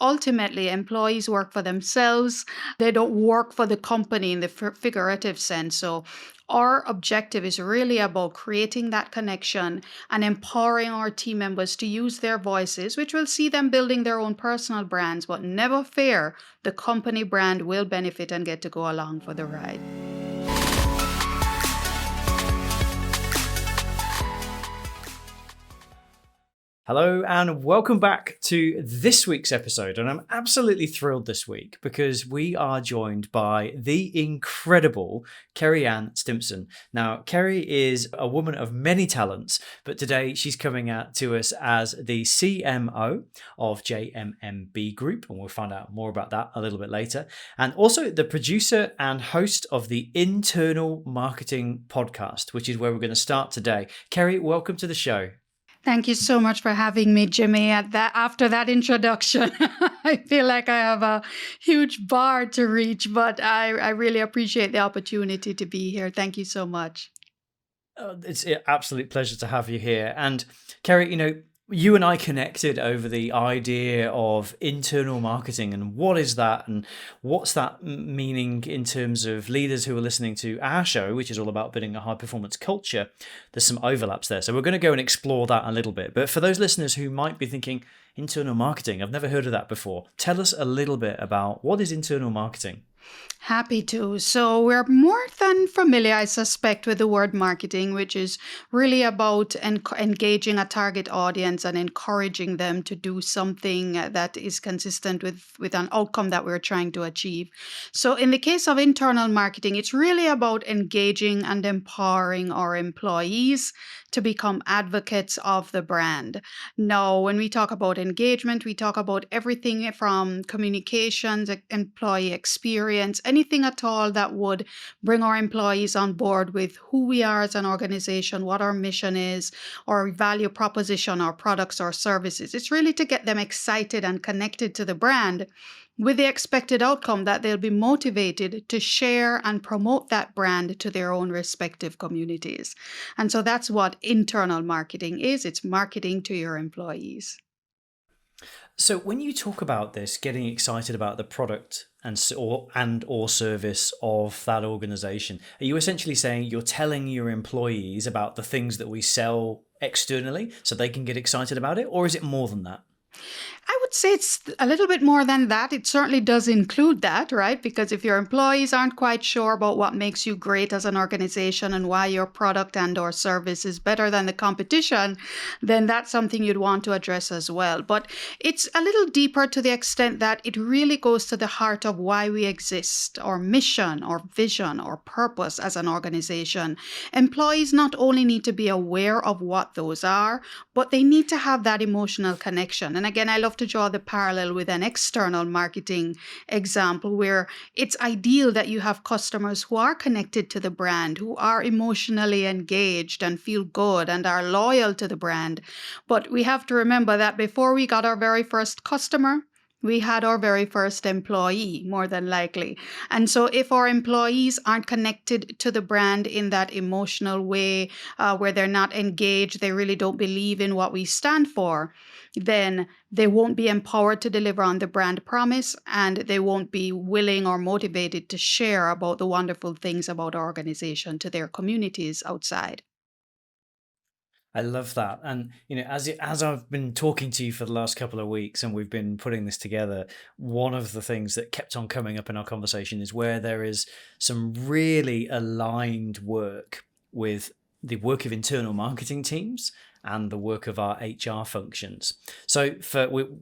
ultimately employees work for themselves. They don't work for the company in the figurative sense. So our objective is really about creating that connection and empowering our team members to use their voices, which will see them building their own personal brands. But never fear, the company brand will benefit and get to go along for the ride. Hello and welcome back to this week's episode. And I'm absolutely thrilled this week because we are joined by the incredible Kerry Ann Stimpson. Now, Kerry is a woman of many talents, but today she's coming out to us as the CMO of JMMB Group, and we'll find out more about that a little bit later. And also the producer and host of the Internal Marketing Podcast, which is where we're going to start today. Kerry, welcome to the show. Thank you so much for having me, Jimmy. After that introduction, I feel like I have a huge bar to reach, but I really appreciate the opportunity to be here. Thank you so much. It's an absolute pleasure to have you here. And Kerry, you and I connected over the idea of internal marketing and what is that and what's that meaning in terms of leaders who are listening to our show, which is all about building a high performance culture. There's some overlaps there. So we're going to go and explore that a little bit. But for those listeners who might be thinking, internal marketing, I've never heard of that before. Tell us a little bit about what is internal marketing? Happy to. So we're more than familiar, I suspect, with the word marketing, which is really about engaging a target audience and encouraging them to do something that is consistent with an outcome that we're trying to achieve. So in the case of internal marketing, it's really about engaging and empowering our employees to become advocates of the brand. Now, when we talk about engagement, we talk about everything from communications, employee experience, anything at all that would bring our employees on board with who we are as an organization, what our mission is, our value proposition, our products, our services. It's really to get them excited and connected to the brand with the expected outcome that they'll be motivated to share and promote that brand to their own respective communities. And so that's what internal marketing is. It's marketing to your employees. So when you talk about this, getting excited about the product and or service of that organization, are you essentially saying you're telling your employees about the things that we sell externally so they can get excited about it? Or is it more than that? I would say it's a little bit more than that. It certainly does include that, right? Because if your employees aren't quite sure about what makes you great as an organization and why your product and or service is better than the competition, then that's something you'd want to address as well. But it's a little deeper to the extent that it really goes to the heart of why we exist, our mission, our vision, our purpose as an organization. Employees not only need to be aware of what those are, but they need to have that emotional connection. And again, I love to draw the parallel with an external marketing example where it's ideal that you have customers who are connected to the brand, who are emotionally engaged and feel good and are loyal to the brand. But we have to remember that before we got our very first customer, we had our very first employee, more than likely. And so if our employees aren't connected to the brand in that emotional way, where they're not engaged, they really don't believe in what we stand for, then they won't be empowered to deliver on the brand promise, and they won't be willing or motivated to share about the wonderful things about our organization to their communities outside. I love that. And, as I've been talking to you for the last couple of weeks and we've been putting this together, one of the things that kept on coming up in our conversation is where there is some really aligned work with the work of internal marketing teams and the work of our HR functions. So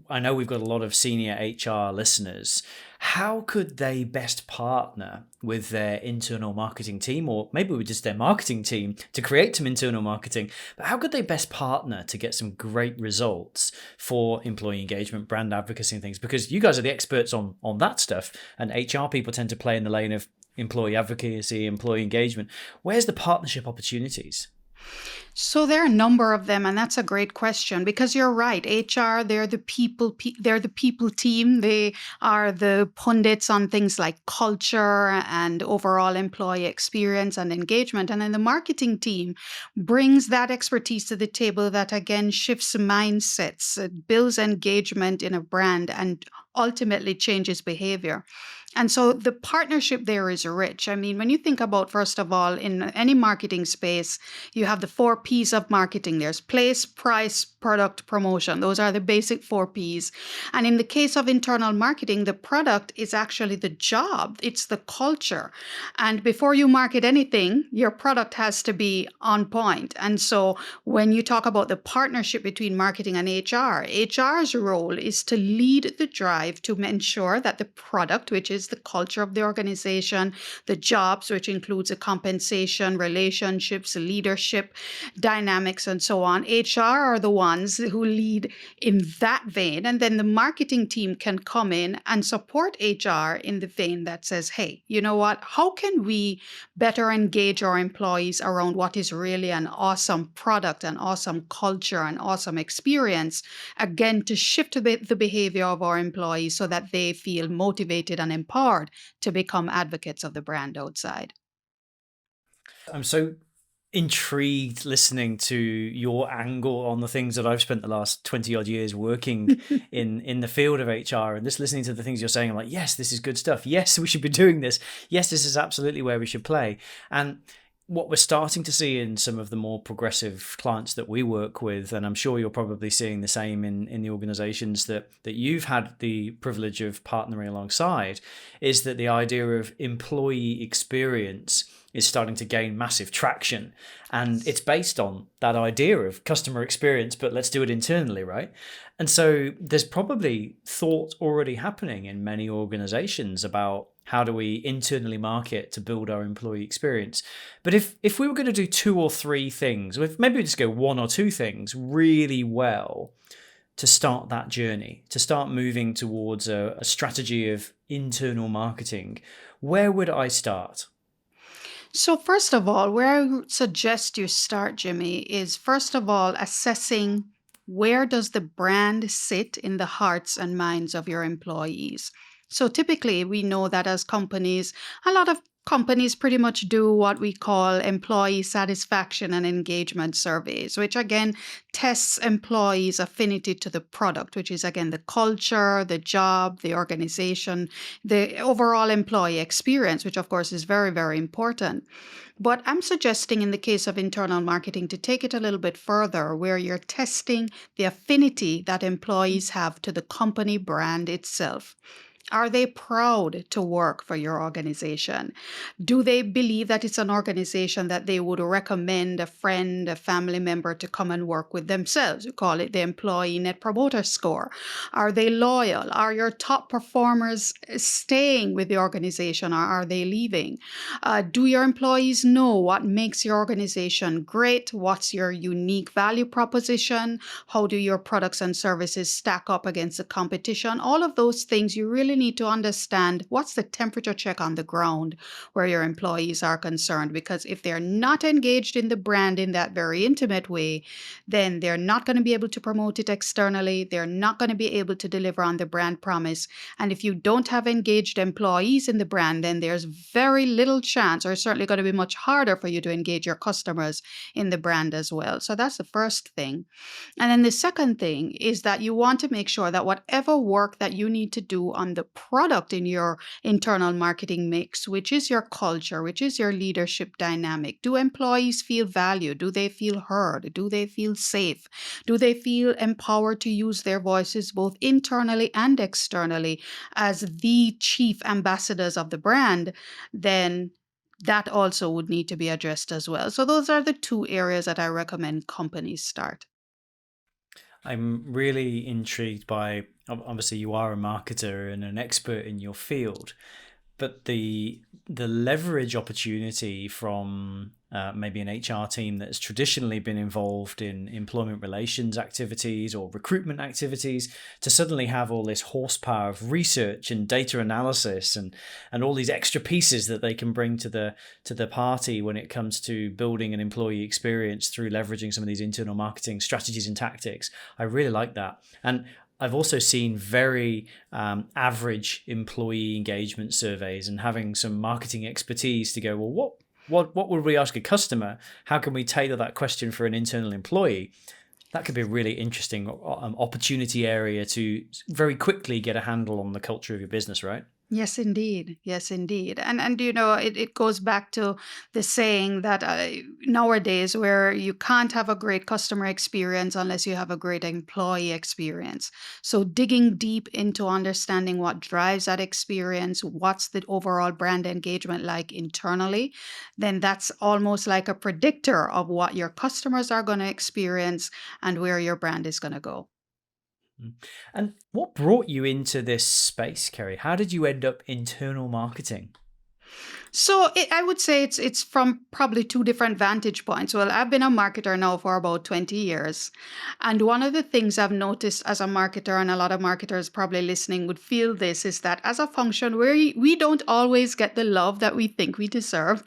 I know we've got a lot of senior HR listeners. How could they best partner with their internal marketing team, or maybe with just their marketing team, to create some internal marketing? But how could they best partner to get some great results for employee engagement, brand advocacy and things? Because you guys are the experts on that stuff, and HR people tend to play in the lane of employee advocacy, employee engagement. Where's the partnership opportunities? So there are a number of them, and that's a great question because you're right. HR, they're the people team. They are the pundits on things like culture and overall employee experience and engagement. And then the marketing team brings that expertise to the table that again shifts mindsets, it builds engagement in a brand and ultimately changes behavior. And so the partnership there is rich. I mean, when you think about, first of all, in any marketing space, you have the 4 P's of marketing. There's place, price, product, promotion. Those are the basic 4 P's. And in the case of internal marketing, the product is actually the job, it's the culture. And before you market anything, your product has to be on point. And so when you talk about the partnership between marketing and HR's role is to lead the drive to ensure that the product, which is the culture of the organization, the jobs, which includes the compensation, relationships, leadership, dynamics, and so on. HR are the ones who lead in that vein. And then the marketing team can come in and support HR in the vein that says, hey, you know what? How can we better engage our employees around what is really an awesome product, an awesome culture, an awesome experience? Again, to shift the behavior of our employees so that they feel motivated and empowered to become advocates of the brand outside. I'm so intrigued listening to your angle on the things that I've spent the last 20 odd years working in the field of HR, and just listening to the things you're saying. I'm like, yes, this is good stuff. Yes, we should be doing this. Yes, this is absolutely where we should play. And what we're starting to see in some of the more progressive clients that we work with, and I'm sure you're probably seeing the same in the organizations that you've had the privilege of partnering alongside, is that the idea of employee experience is starting to gain massive traction. And it's based on that idea of customer experience, but let's do it internally, right? And so there's probably thought already happening in many organizations about how do we internally market to build our employee experience. But if we were going to do 2 or 3 things, or if maybe we just go 1 or 2 things really well to start that journey, to start moving towards a strategy of internal marketing, where would I start? So, first of all, where I would suggest you start, Jimmy, is first of all assessing where does the brand sit in the hearts and minds of your employees. So, typically, we know that as companies, a lot of companies pretty much do what we call employee satisfaction and engagement surveys, which again tests employees' affinity to the product, which is again the culture, the job, the organization, the overall employee experience, which of course is very, very important. But I'm suggesting in the case of internal marketing to take it a little bit further, where you're testing the affinity that employees have to the company brand itself. Are they proud to work for your organization? Do they believe that it's an organization that they would recommend a friend, a family member to come and work with themselves? We call it the employee net promoter score. Are they loyal? Are your top performers staying with the organization, or are they leaving? Do your employees know what makes your organization great? What's your unique value proposition? How do your products and services stack up against the competition? All of those things you really need to understand what's the temperature check on the ground where your employees are concerned. Because if they're not engaged in the brand in that very intimate way, then they're not going to be able to promote it externally. They're not going to be able to deliver on the brand promise. And if you don't have engaged employees in the brand, then there's very little chance, or certainly going to be much harder for you to engage your customers in the brand as well. So that's the first thing. And then the second thing is that you want to make sure that whatever work that you need to do on the product in your internal marketing mix, which is your culture, which is your leadership dynamic, do employees feel valued? Do they feel heard? Do they feel safe? Do they feel empowered to use their voices both internally and externally as the chief ambassadors of the brand? Then that also would need to be addressed as well. So those are the 2 areas that I recommend companies start. I'm really intrigued by, obviously you are a marketer and an expert in your field, but the leverage opportunity from maybe an HR team that's traditionally been involved in employment relations activities or recruitment activities to suddenly have all this horsepower of research and data analysis and all these extra pieces that they can bring to the party when it comes to building an employee experience through leveraging some of these internal marketing strategies and tactics. I really like that. And I've also seen very average employee engagement surveys, and having some marketing expertise to go, well, what would we ask a customer? How can we tailor that question for an internal employee? That could be a really interesting opportunity area to very quickly get a handle on the culture of your business, right? Yes, indeed. Yes, indeed. And it goes back to the saying that nowadays where you can't have a great customer experience unless you have a great employee experience. So digging deep into understanding what drives that experience, what's the overall brand engagement like internally, then that's almost like a predictor of what your customers are going to experience and where your brand is going to go. Mm. And what brought you into this space, Kerry? How did you end up internal marketing? I would say it's from probably two different vantage points. Well, I've been a marketer now for about 20 years. And one of the things I've noticed as a marketer, and a lot of marketers probably listening would feel this, is that as a function, we don't always get the love that we think we deserve.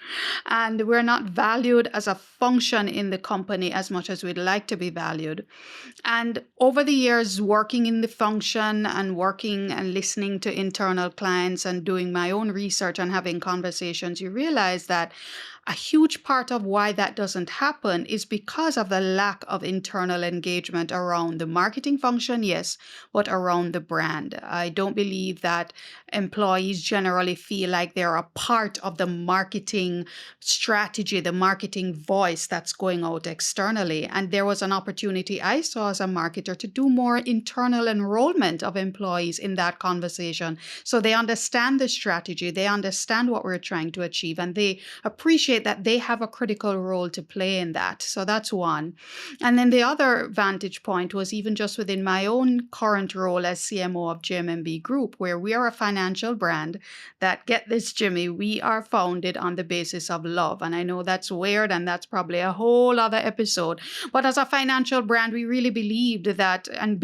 And we're not valued as a function in the company as much as we'd like to be valued. And over the years, working in the function and working and listening to internal clients and doing my own research and having conversations, you realize that a huge part of why that doesn't happen is because of the lack of internal engagement around the marketing function, yes, but around the brand. I don't believe that employees generally feel like they're a part of the marketing strategy, the marketing voice that's going out externally. And there was an opportunity I saw as a marketer to do more internal enrollment of employees in that conversation. So they understand the strategy, they understand what we're trying to achieve, and they appreciate that they have a critical role to play in that. So that's one. And then the other vantage point was even just within my own current role as CMO of JMMB Group, where we are a financial brand that, get this, Jimmy, we are founded on the basis of love. And I know that's weird, and that's probably a whole other episode. But as a financial brand, we really believed that, and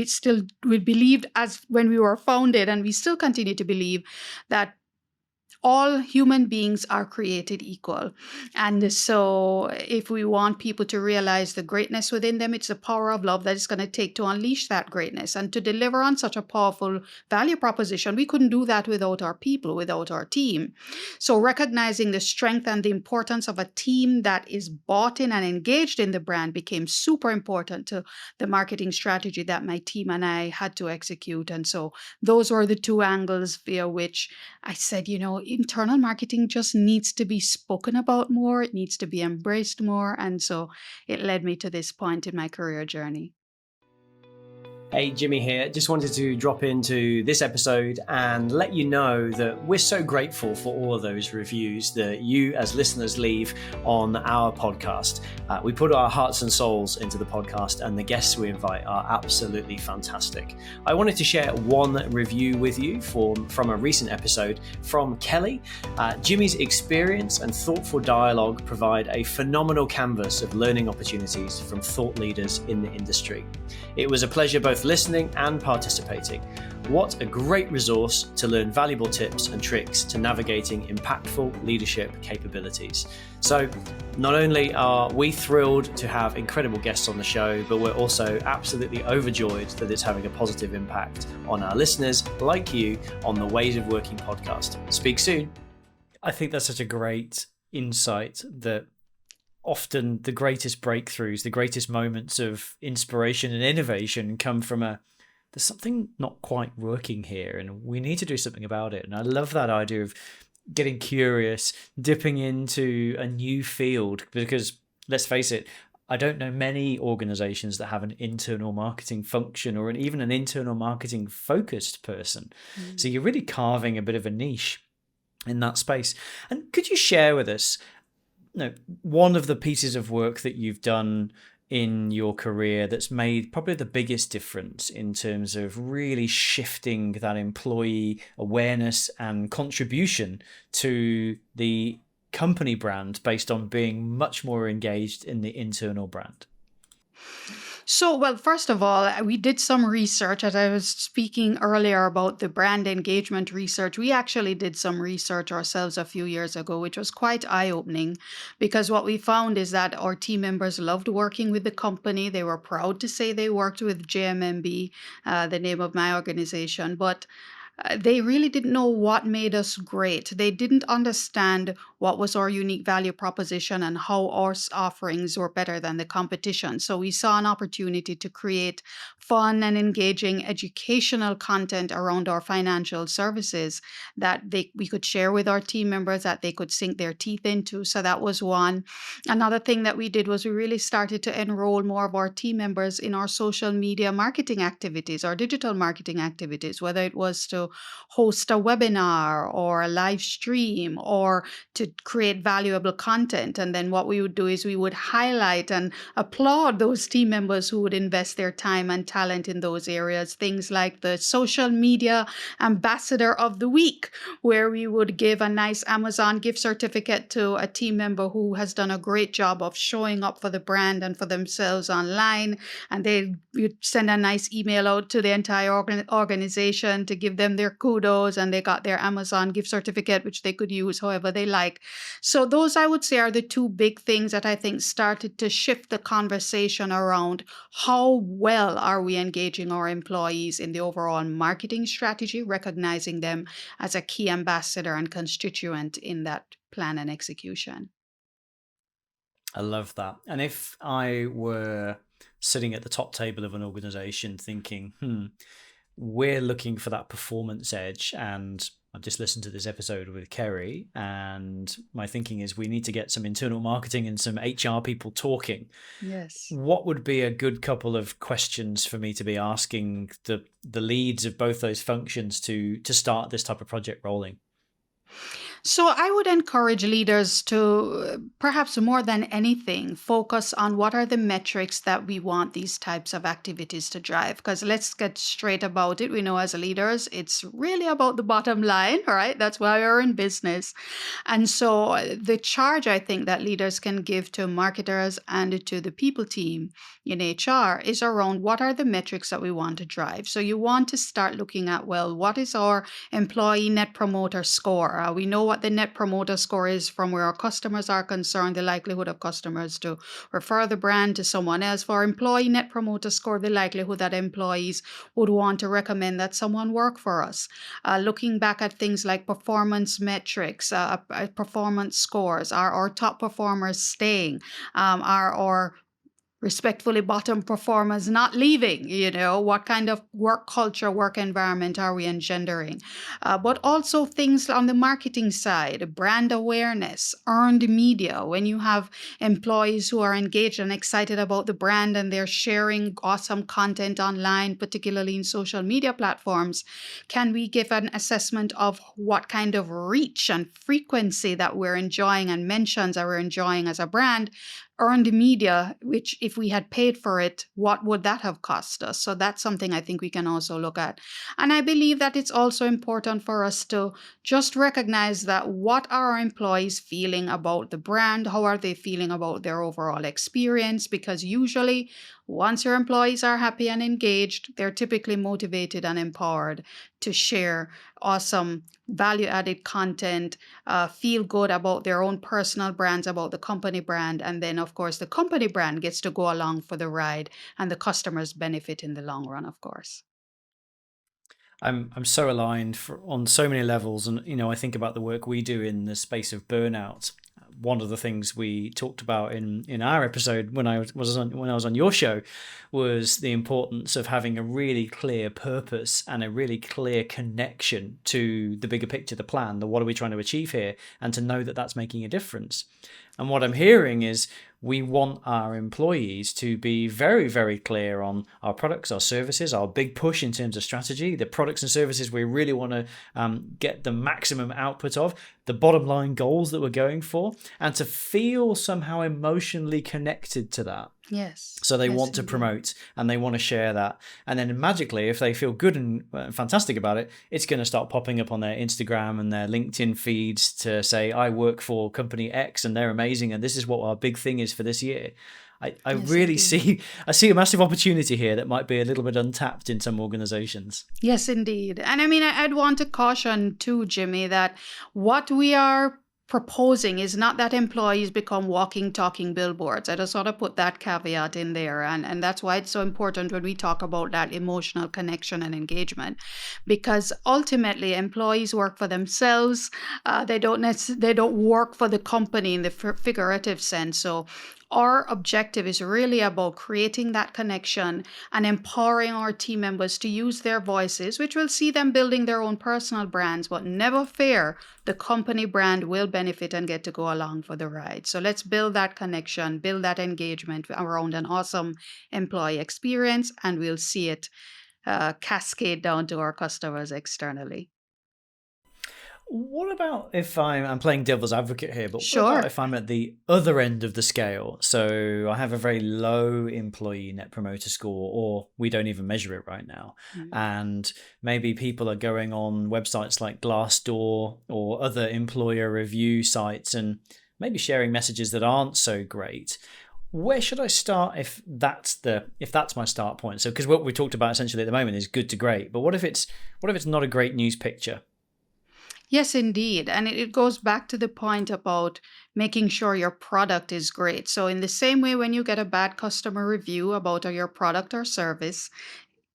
we believed as when we were founded, and we still continue to believe that all human beings are created equal. And so, if we want people to realize the greatness within them, it's the power of love that it's going to take to unleash that greatness and to deliver on such a powerful value proposition. We couldn't do that without our people, without our team. So, recognizing the strength and the importance of a team that is bought in and engaged in the brand became super important to the marketing strategy that my team and I had to execute. And so, those were the two angles via which I said, internal marketing just needs to be spoken about more. It needs to be embraced more. And so it led me to this point in my career journey. Hey, Jimmy here. Just wanted to drop into this episode and let you know that we're so grateful for all of those reviews that you as listeners leave on our podcast. We put our hearts and souls into the podcast, and the guests we invite are absolutely fantastic. I wanted to share one review with you from a recent episode from Kelly. Jimmy's experience and thoughtful dialogue provide a phenomenal canvas of learning opportunities from thought leaders in the industry. It was a pleasure both listening and participating. What a great resource to learn valuable tips and tricks to navigating impactful leadership capabilities. So not only are we thrilled to have incredible guests on the show, but we're also absolutely overjoyed that it's having a positive impact on our listeners like you on the Ways of Working podcast. Speak soon. I think that's such a great insight that often the greatest breakthroughs, the greatest moments of inspiration and innovation come from there's something not quite working here and we need to do something about it. And I love that idea of getting curious, dipping into a new field, because let's face it, I don't know many organizations that have an internal marketing function or even an internal marketing focused person. So you're really carving a bit of a niche in that space. And could you share with us one of the pieces of work that you've done in your career that's made probably the biggest difference in terms of really shifting that employee awareness and contribution to the company brand based on being much more engaged in the internal brand? So, well, first of all, we did some research. As I was speaking earlier about the brand engagement research, we actually did some research ourselves a few years ago, which was quite eye-opening, because what we found is that our team members loved working with the company. They were proud to say they worked with JMMB, the name of my organization. But they really didn't know what made us great. They didn't understand what was our unique value proposition and how our offerings were better than the competition. So we saw an opportunity to create fun and engaging educational content around our financial services that we could share with our team members, that they could sink their teeth into. So that was one. Another thing that we did was we really started to enroll more of our team members in our social media marketing activities, our digital marketing activities, whether it was to host a webinar or a live stream or to create valuable content. And then what we would do is we would highlight and applaud those team members who would invest their time and talent in those areas. Things like the social media ambassador of the week, where we would give a nice Amazon gift certificate to a team member who has done a great job of showing up for the brand and for themselves online. And they would send a nice email out to the entire organization to give them their kudos, and they got their Amazon gift certificate, which they could use however they like. So those, I would say, are the two big things that I think started to shift the conversation around how well are we engaging our employees in the overall marketing strategy, recognizing them as a key ambassador and constituent in that plan and execution. I love that. And if I were sitting at the top table of an organization thinking, we're looking for that performance edge, and I've just listened to this episode with Kerry, and my thinking is we need to get some internal marketing and some HR people talking. Yes. What would be a good couple of questions for me to be asking the leads of both those functions to start this type of project rolling? So I would encourage leaders to perhaps more than anything focus on what are the metrics that we want these types of activities to drive. Because let's get straight about it. We know as leaders, it's really about the bottom line, right? That's why we're in business. And so the charge I think that leaders can give to marketers and to the people team in HR is around what are the metrics that we want to drive. So you want to start looking at, well, what is our employee net promoter score? We know what the net promoter score is from where our customers are concerned, the likelihood of customers to refer the brand to someone else. For employee net promoter score, the likelihood that employees would want to recommend that someone work for us. Looking back at things like performance metrics, performance scores, are our top performers staying? Are our respectfully bottom performers not leaving? What kind of work culture, work environment are we engendering? But also things on the marketing side, brand awareness, earned media. When you have employees who are engaged and excited about the brand and they're sharing awesome content online, particularly in social media platforms, can we give an assessment of what kind of reach and frequency that we're enjoying and mentions that we're enjoying as a brand? Earned media, which if we had paid for it, what would that have cost us? So that's something I think we can also look at. And I believe that it's also important for us to just recognize that what are our employees feeling about the brand? How are they feeling about their overall experience? Because usually once your employees are happy and engaged, they're typically motivated and empowered to share awesome value-added content, feel good about their own personal brands, about the company brand. And then, of course, the company brand gets to go along for the ride and the customers benefit in the long run, of course. I'm so aligned on so many levels. And, I think about the work we do in the space of burnout. One of the things we talked about in our episode when I was on your show was the importance of having a really clear purpose and a really clear connection to the bigger picture, the plan, the what are we trying to achieve here, and to know that that's making a difference. And what I'm hearing is we want our employees to be very, very clear on our products, our services, our big push in terms of strategy, the products and services we really want to get the maximum output of, the bottom line goals that we're going for, and to feel somehow emotionally connected to that. Yes. So they Yes, want to indeed. promote and they want to share that. And then magically, if they feel good and fantastic about it, it's going to start popping up on their Instagram and their LinkedIn feeds to say, I work for company X and they're amazing. And this is what our big thing is for this year. I Yes, really indeed. see a massive opportunity here that might be a little bit untapped in some organizations. Yes, indeed. And I mean, I'd want to caution too, Jimmy, that what we are proposing is not that employees become walking, talking billboards. I just want to put that caveat in there. And that's why it's so important when we talk about that emotional connection and engagement, because ultimately employees work for themselves. They don't work for the company in the figurative sense. So our objective is really about creating that connection and empowering our team members to use their voices, which will see them building their own personal brands. But never fear, the company brand will benefit and get to go along for the ride. So let's build that connection, build that engagement around an awesome employee experience, and we'll see it cascade down to our customers externally. What about if I'm playing devil's advocate here, but what Sure. about if I'm at the other end of the scale? So I have a very low employee net promoter score, or we don't even measure it right now. And maybe people are going on websites like Glassdoor or other employer review sites and maybe sharing messages that aren't so great. Where should I start if that's my start point? So because what we talked about essentially at the moment is good to great, but what if it's not a great news picture? Yes, indeed. And it goes back to the point about making sure your product is great. So, in the same way, when you get a bad customer review about your product or service,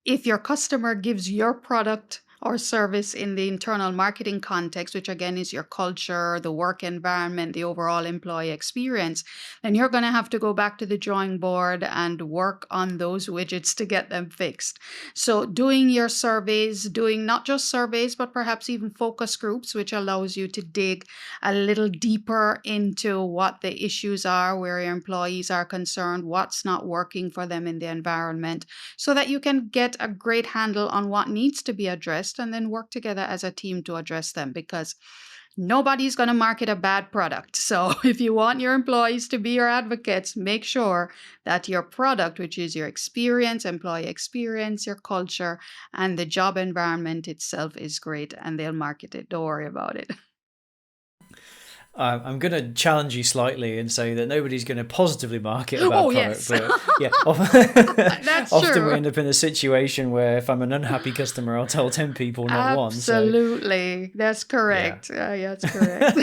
if your customer gives your product or service in the internal marketing context, which again is your culture, the work environment, the overall employee experience, then you're going to have to go back to the drawing board and work on those widgets to get them fixed. So, doing your surveys, doing not just surveys, but perhaps even focus groups, which allows you to dig a little deeper into what the issues are, where your employees are concerned, what's not working for them in the environment, so that you can get a great handle on what needs to be addressed and then work together as a team to address them, because nobody's going to market a bad product. So if you want your employees to be your advocates, make sure that your product, which is your experience, employee experience, your culture, and the job environment itself is great, and they'll market it. Don't worry about it. I'm going to challenge you slightly and say that nobody's going to positively market a bad Oh, product. yes. But yeah, That's often true. we end up in a situation where if I'm an unhappy customer, I'll tell 10 people, not one. So Absolutely. That's correct. Yeah, that's correct.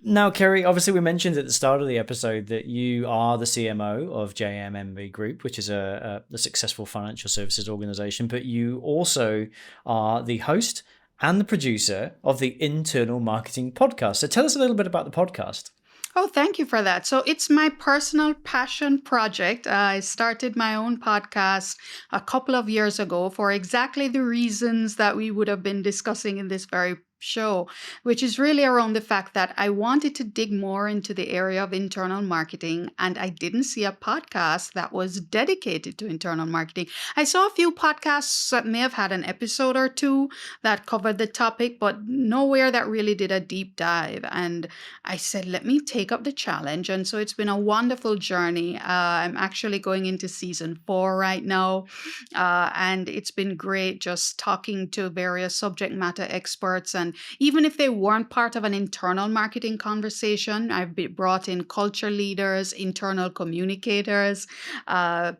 now, Kerry, obviously we mentioned at the start of the episode that you are the CMO of JMMB Group, which is a successful financial services organization, but you also are the host and the producer of the Internal Marketing Podcast. So tell us a little bit about the podcast. Oh, thank you for that. So it's my personal passion project. I started my own podcast a couple of years ago for exactly the reasons that we would have been discussing in this very show, which is really around the fact that I wanted to dig more into the area of internal marketing, and I didn't see a podcast that was dedicated to internal marketing. I saw a few podcasts that may have had an episode or two that covered the topic, but nowhere that really did a deep dive. And I said, let me take up the challenge. And so it's been a wonderful journey. I'm actually going into season 4 right now. And it's been great just talking to various subject matter experts. And even if they weren't part of an internal marketing conversation, I've brought in culture leaders, internal communicators,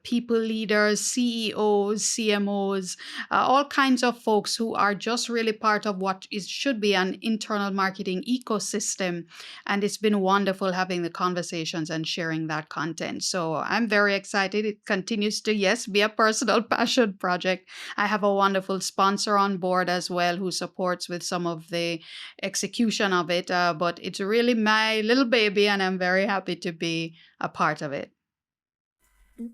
people leaders, CEOs, CMOs, all kinds of folks who are just really part of what should be an internal marketing ecosystem. And it's been wonderful having the conversations and sharing that content. So I'm very excited. It continues to, yes, be a personal passion project. I have a wonderful sponsor on board as well who supports with some of the execution of it. But it's really my little baby, and I'm very happy to be a part of it.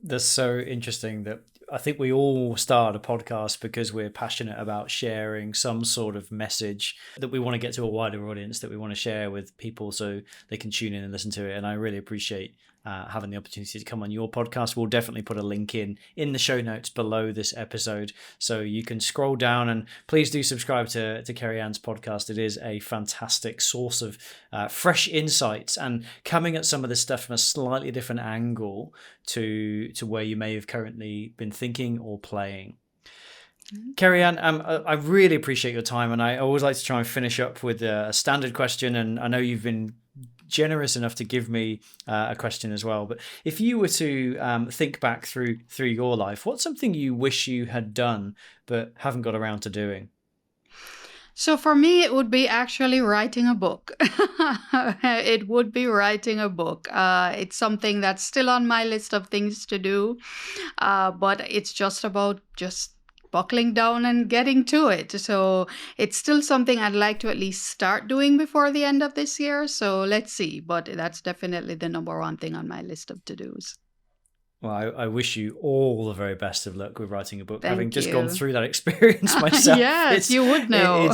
That's so interesting that I think we all start a podcast because we're passionate about sharing some sort of message that we want to get to a wider audience, that we want to share with people so they can tune in and listen to it. And I really appreciate having the opportunity to come on your podcast. We'll definitely put a link in the show notes below this episode, so you can scroll down, and please do subscribe to Kerry Ann's podcast. It is a fantastic source of fresh insights and coming at some of this stuff from a slightly different angle to where you may have currently been thinking or playing. Kerry Ann, I really appreciate your time, and I always like to try and finish up with a standard question, and I know you've been generous enough to give me a question as well. But if you were to think back through your life, what's something you wish you had done but haven't got around to doing? So for me, it would be actually writing a book. It would be writing a book. It's something that's still on my list of things to do, but it's just about just buckling down and getting to it. So it's still something I'd like to at least start doing before the end of this year. So let's see. But that's definitely the number one thing on my list of to-dos. Well, I wish you all the very best of luck with writing a book. Thank Having just you. gone through that experience myself, Yes, you would know.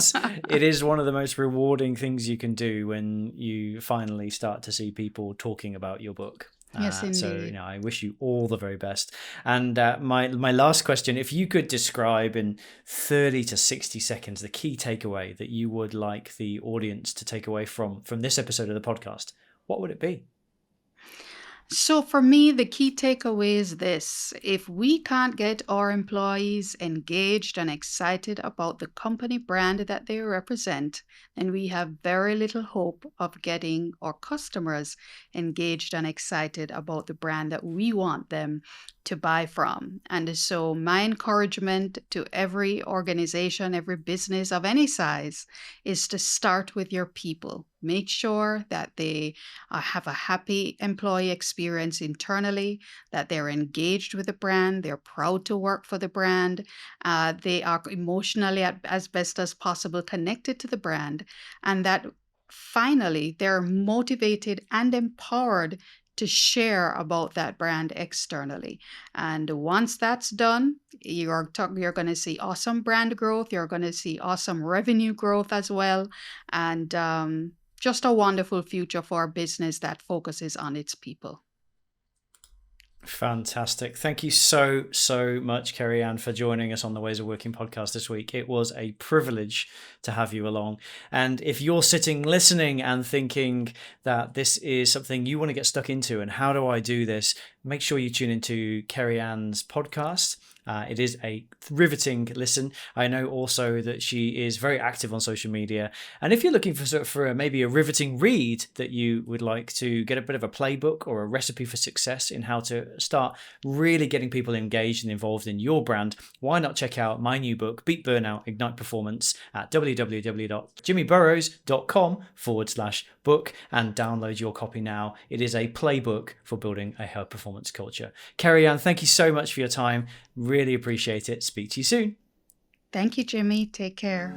it is one of the most rewarding things you can do when you finally start to see people talking about your book. Yes, So, indeed. I wish you all the very best. And my last question, if you could describe in 30 to 60 seconds the key takeaway that you would like the audience to take away from this episode of the podcast, what would it be? So for me, the key takeaway is this. If we can't get our employees engaged and excited about the company brand that they represent, then we have very little hope of getting our customers engaged and excited about the brand that we want them to buy from. And so my encouragement to every organization, every business of any size is to start with your people. Make sure that they have a happy employee experience internally, that they're engaged with the brand, they're proud to work for the brand, they are emotionally, as best as possible, connected to the brand, and that finally they're motivated and empowered to share about that brand externally. And once that's done, you're going to see awesome brand growth, you're going to see awesome revenue growth as well, and just a wonderful future for a business that focuses on its people. Fantastic. Thank you so much, Kerry Ann, for joining us on the Ways of Working podcast this week. It was a privilege to have you along. And if you're sitting listening and thinking that this is something you want to get stuck into and how do I do this, make sure you tune into Kerry Ann's podcast. It is a riveting listen. I know also that she is very active on social media. And if you're looking for maybe a riveting read that you would like to get a bit of a playbook or a recipe for success in how to start really getting people engaged and involved in your brand, why not check out my new book, Beat Burnout, Ignite Performance, at www.jimmyburrows.com/book and download your copy now. It is a playbook for building a high performance culture. Kerry Ann, thank you so much for your time. Really appreciate it. Speak to you soon. Thank you, Jimmy. Take care.